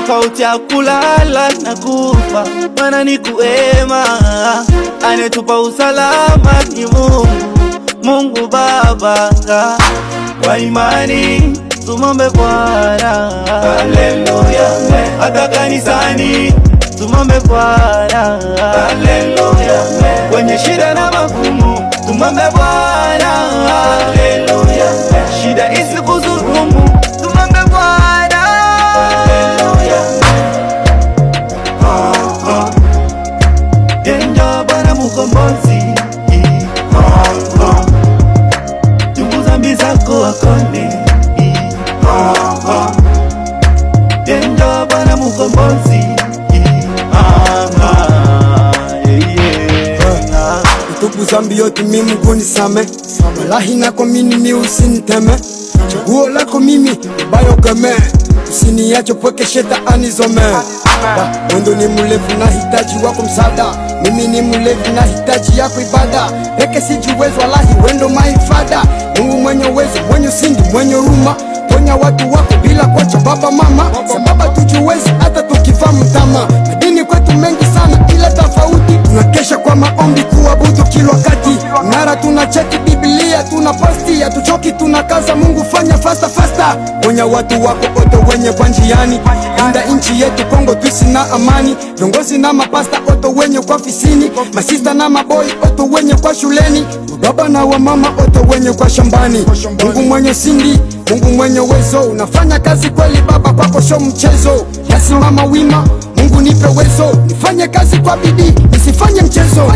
tofauti ya kulala na kufa, maana ni kuema. Anetupa usalama ni Mungu, Mungu Baba. Kwa imani tumombe Bwana, haleluya. Hata kanisani tumombe Bwana, haleluya. Kwenye shida na magumu tumombe Bwana, haleluya. Shida isikudhulumu tumombe Bwana, haleluya. Yenja Bwana Mkombozi, tubu dhambi zako akone. Yenja Bwana Mkombozi, tubu dhambi yote mimi kunisame, wallahi nako mimi usiniteme. Chaguo lako mimi bayogame, usiniache pweke shetani zome. Mwendo ni mlevu na hitaji wako msaada, mimi ni mlevu na hitaji yako ibada. Peke sijiwezi wallahi wendo maifada, Mungu mwenye uwezo, mwenye usindi, mwenye huruma. Ponya watu wako bila kuacha baba mama, sababu tujiwezi hata tukivaa mtama. Madini kwetu mengi sana ila tofauti, tunakesha kwa maombi kuabudu kila wakati. Nara tunacheki Biblia tunaposti, hatuchoki tunakaza, Mungu fanya fasta fasta. Ponya watu wako oto wenye kwa njiani, linda nchi yetu Kongo tuishi na amani. Viongozi na mapasta oto wenye kwa ofisini, masista na maboy oto wenye kwa shuleni, baba na wamama oto wenye kwa shambani. Mungu mwenye sindi, Mungu mwenye uwezo, unafanya kazi kweli baba, kwako sio mchezo. Nasimama wima, Mungu nipe uwezo, nifanye kazi kwa bidii, nisifanye mchezo.